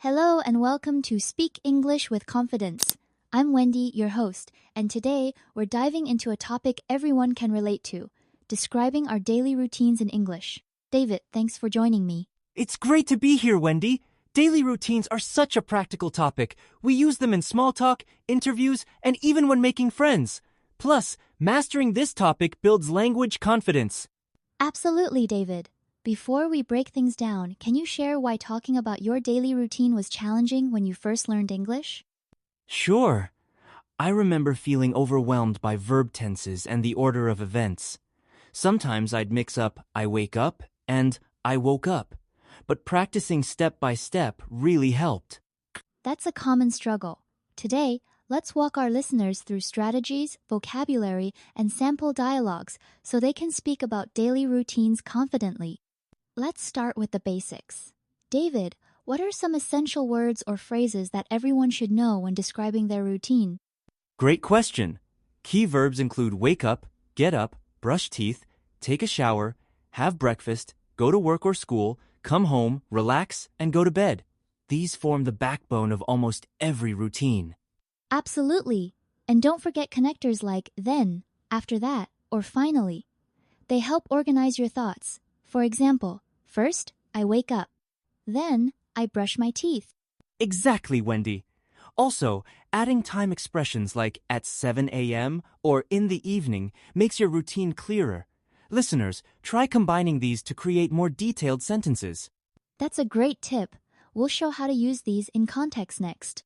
Hello and welcome to Speak English with Confidence. I'm Wendy, your host, and today we're diving into a topic everyone can relate to, describing our daily routines in English. David, thanks for joining me. It's great to be here, Wendy. Daily routines are such a practical topic. We use them in small talk, interviews, and even when making friends. Plus, mastering this topic builds language confidence. Absolutely, David. Before we break things down, can you share why talking about your daily routine was challenging when you first learned English? Sure. I remember feeling overwhelmed by verb tenses and the order of events. Sometimes I'd mix up I wake up and I woke up. But practicing step by step really helped. That's a common struggle. Today, let's walk our listeners through strategies, vocabulary, and sample dialogues so they can speak about daily routines confidently. Let's start with the basics. David, what are some essential words or phrases that everyone should know when describing their routine? Great question. Key verbs include wake up, get up, brush teeth, take a shower, have breakfast, go to work or school, come home, relax, and go to bed. These form the backbone of almost every routine. Absolutely. And don't forget connectors like then, after that, or finally. They help organize your thoughts. For example, first, I wake up. Then, I brush my teeth. Exactly, Wendy. Also, adding time expressions like at 7 a.m. or in the evening makes your routine clearer. Listeners, try combining these to create more detailed sentences. That's a great tip. We'll show how to use these in context next.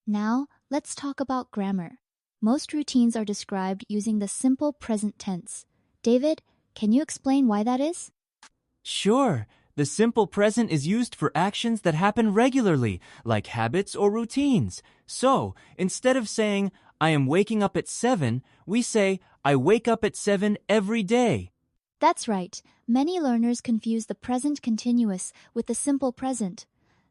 Now, let's talk about grammar. Most routines are described using the simple present tense. David, can you explain why that is? Sure, the simple present is used for actions that happen regularly, like habits or routines. So, instead of saying, I am waking up at 7, we say, I wake up at 7 every day. That's right. Many learners confuse the present continuous with the simple present.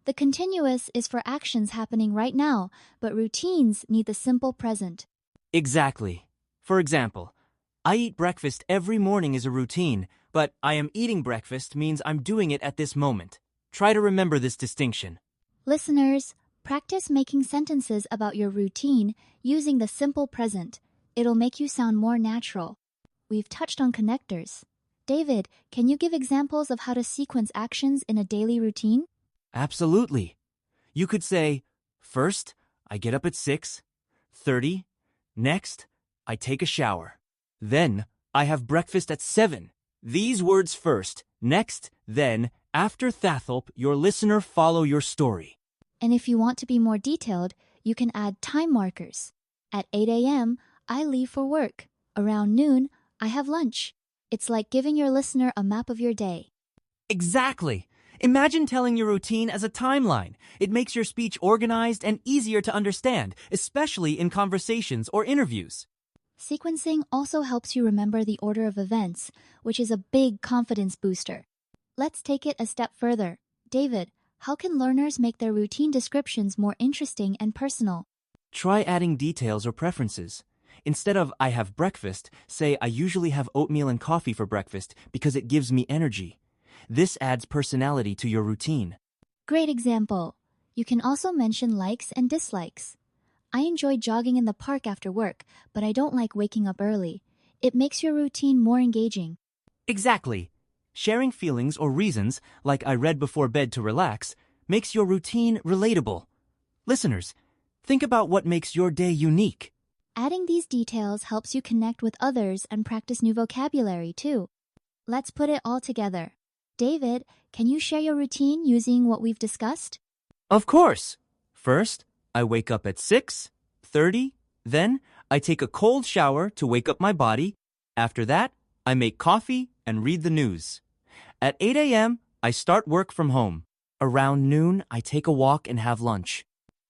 The continuous is for actions happening right now, but routines need the simple present. Exactly. For example, I eat breakfast every morning as a routine, but I am eating breakfast means I'm doing it at this moment. Try to remember this distinction. Listeners, practice making sentences about your routine using the simple present. It'll make you sound more natural. We've touched on connectors. David, can you give examples of how to sequence actions in a daily routine? Absolutely. You could say, first, I get up at 6:30. Next, I take a shower. Then, I have breakfast at 7. These words first, next, then, after Thathelp, your listener follow your story. And if you want to be more detailed, you can add time markers. At 8 a.m., I leave for work. Around noon, I have lunch. It's like giving your listener a map of your day. Exactly. Imagine telling your routine as a timeline. It makes your speech organized and easier to understand, especially in conversations or interviews. Sequencing also helps you remember the order of events, which is a big confidence booster. Let's take it a step further. David, how can learners make their routine descriptions more interesting and personal? Try adding details or preferences. Instead of I have breakfast, say I usually have oatmeal and coffee for breakfast because it gives me energy. This adds personality to your routine. Great example. You can also mention likes and dislikes. I enjoy jogging in the park after work, but I don't like waking up early. It makes your routine more engaging. Exactly. Sharing feelings or reasons, like I read before bed to relax, makes your routine relatable. Listeners, think about what makes your day unique. Adding these details helps you connect with others and practice new vocabulary too. Let's put it all together. David, can you share your routine using what we've discussed? Of course. First, I wake up at 6:30. Then, I take a cold shower to wake up my body. After that, I make coffee and read the news. At 8 a.m., I start work from home. Around noon, I take a walk and have lunch.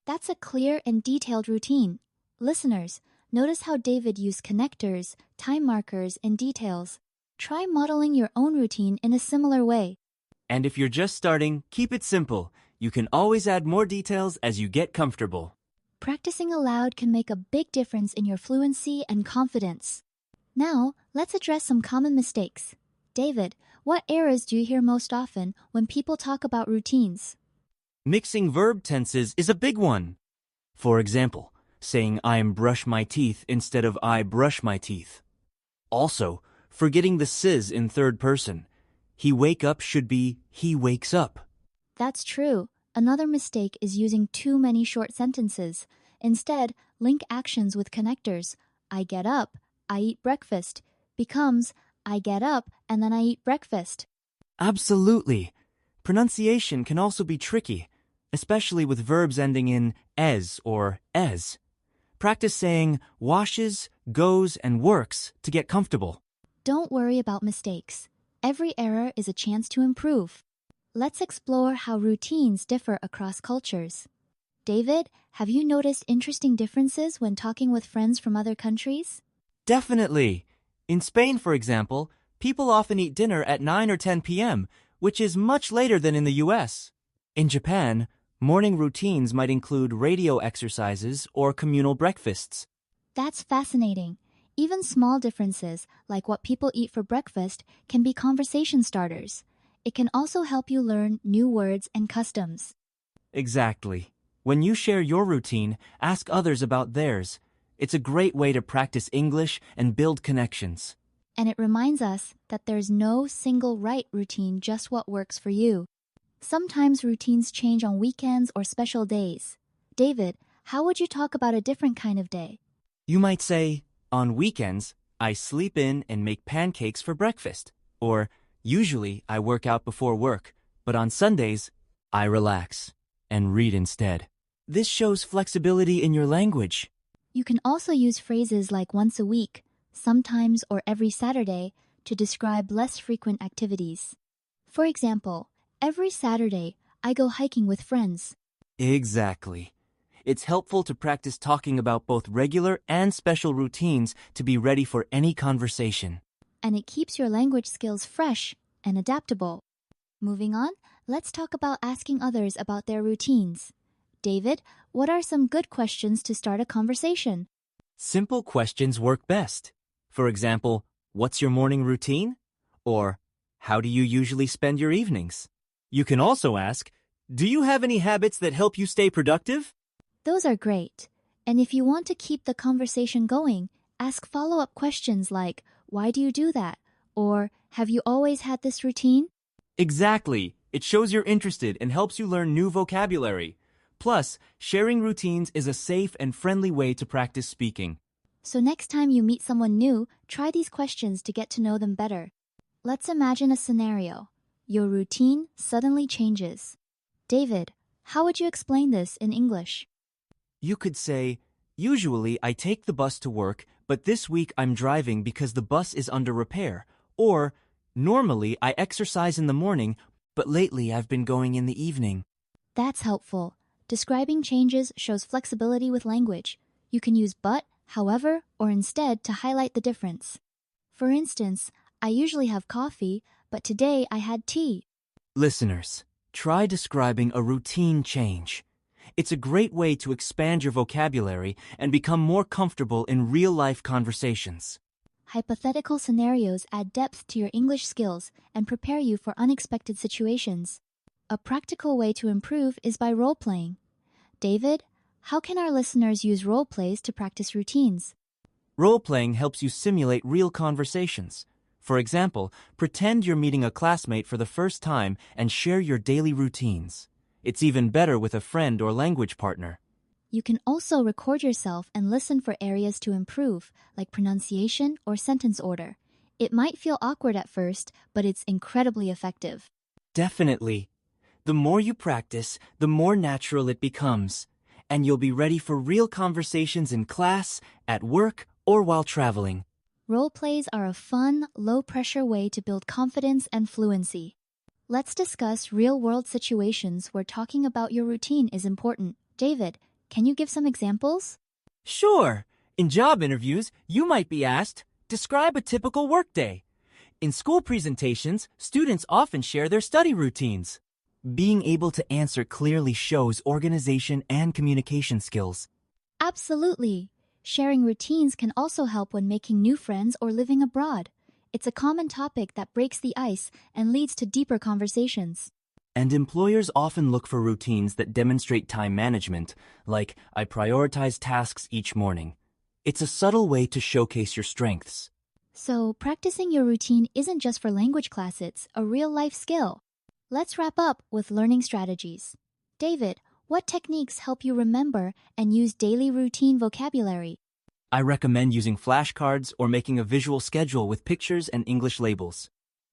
That's a clear and detailed routine. Listeners, notice how David used connectors, time markers, and details. Try modeling your own routine in a similar way. And if you're just starting, keep it simple. You can always add more details as you get comfortable. Practicing aloud can make a big difference in your fluency and confidence. Now, let's address some common mistakes. David, what errors do you hear most often when people talk about routines? Mixing verb tenses is a big one. For example, saying I'm brush my teeth instead of I brush my teeth. Also, forgetting the sis in third person. He wake up should be he wakes up. That's true. Another mistake is using too many short sentences. Instead, link actions with connectors. I get up, I eat breakfast, becomes I get up and then I eat breakfast. Absolutely. Pronunciation can also be tricky, especially with verbs ending in es or es. Practice saying washes, goes, and works to get comfortable. Don't worry about mistakes. Every error is a chance to improve. Let's explore how routines differ across cultures. David, have you noticed interesting differences when talking with friends from other countries? Definitely. In Spain, for example, people often eat dinner at 9 or 10 p.m., which is much later than in the US. In Japan, morning routines might include radio exercises or communal breakfasts. That's fascinating. Even small differences, like what people eat for breakfast, can be conversation starters. It can also help you learn new words and customs. Exactly. When you share your routine, ask others about theirs. It's a great way to practice English and build connections. And it reminds us that there's no single right routine, just what works for you. Sometimes routines change on weekends or special days. David, how would you talk about a different kind of day? You might say, on weekends, I sleep in and make pancakes for breakfast. Or, usually I work out before work, but on Sundays, I relax and read instead. This shows flexibility in your language. You can also use phrases like once a week, sometimes, or every Saturday to describe less frequent activities. For example, every Saturday, I go hiking with friends. Exactly. It's helpful to practice talking about both regular and special routines to be ready for any conversation. And it keeps your language skills fresh and adaptable. Moving on, let's talk about asking others about their routines. David, what are some good questions to start a conversation? Simple questions work best. For example, what's your morning routine? Or, how do you usually spend your evenings? You can also ask, do you have any habits that help you stay productive? Those are great. And if you want to keep the conversation going, ask follow-up questions like, why do you do that? Or, have you always had this routine? Exactly. It shows you're interested and helps you learn new vocabulary. Plus, sharing routines is a safe and friendly way to practice speaking. So next time you meet someone new, try these questions to get to know them better. Let's imagine a scenario. Your routine suddenly changes. David, how would you explain this in English? You could say, usually I take the bus to work, but this week I'm driving because the bus is under repair. Or, normally I exercise in the morning, but lately I've been going in the evening. That's helpful. Describing changes shows flexibility with language. You can use but, however, or instead to highlight the difference. For instance, I usually have coffee, but today I had tea. Listeners, try describing a routine change. It's a great way to expand your vocabulary and become more comfortable in real-life conversations. Hypothetical scenarios add depth to your English skills and prepare you for unexpected situations. A practical way to improve is by role-playing. David, how can our listeners use role plays to practice routines? Role-playing helps you simulate real conversations. For example, pretend you're meeting a classmate for the first time and share your daily routines. It's even better with a friend or language partner. You can also record yourself and listen for areas to improve, like pronunciation or sentence order. It might feel awkward at first, but it's incredibly effective. Definitely. The more you practice, the more natural it becomes. And you'll be ready for real conversations in class, at work, or while traveling. Role plays are a fun, low-pressure way to build confidence and fluency. Let's discuss real-world situations where talking about your routine is important. David, can you give some examples? Sure. In job interviews, you might be asked, describe a typical workday. In school presentations, students often share their study routines. Being able to answer clearly shows organization and communication skills. Absolutely. Sharing routines can also help when making new friends or living abroad. It's a common topic that breaks the ice and leads to deeper conversations. And employers often look for routines that demonstrate time management, like I prioritize tasks each morning. It's a subtle way to showcase your strengths. So, practicing your routine isn't just for language class, it's a real life skill. Let's wrap up with learning strategies. David, what techniques help you remember and use daily routine vocabulary? I recommend using flashcards or making a visual schedule with pictures and English labels.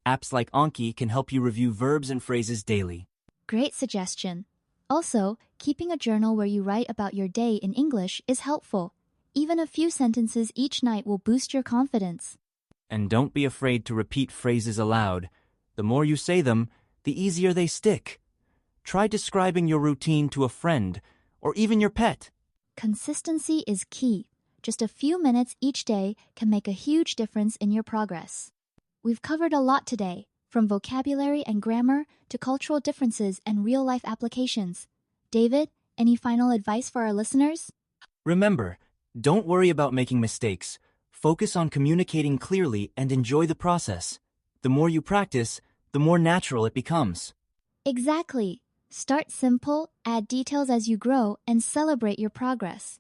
Apps like Anki can help you review verbs and phrases daily. Great suggestion. Also, keeping a journal where you write about your day in English is helpful. Even a few sentences each night will boost your confidence. And don't be afraid to repeat phrases aloud. The more you say them, the easier they stick. Try describing your routine to a friend or even your pet. Consistency is key. Just a few minutes each day can make a huge difference in your progress. We've covered a lot today, from vocabulary and grammar to cultural differences and real-life applications. David, any final advice for our listeners? Remember, don't worry about making mistakes. Focus on communicating clearly and enjoy the process. The more you practice, the more natural it becomes. Exactly. Start simple, add details as you grow, and celebrate your progress.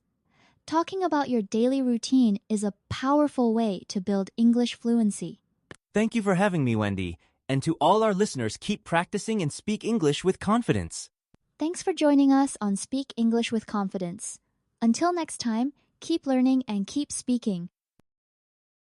Talking about your daily routine is a powerful way to build English fluency. Thank you for having me, Wendy. And to all our listeners, keep practicing and speak English with confidence. Thanks for joining us on Speak English with Confidence. Until next time, keep learning and keep speaking.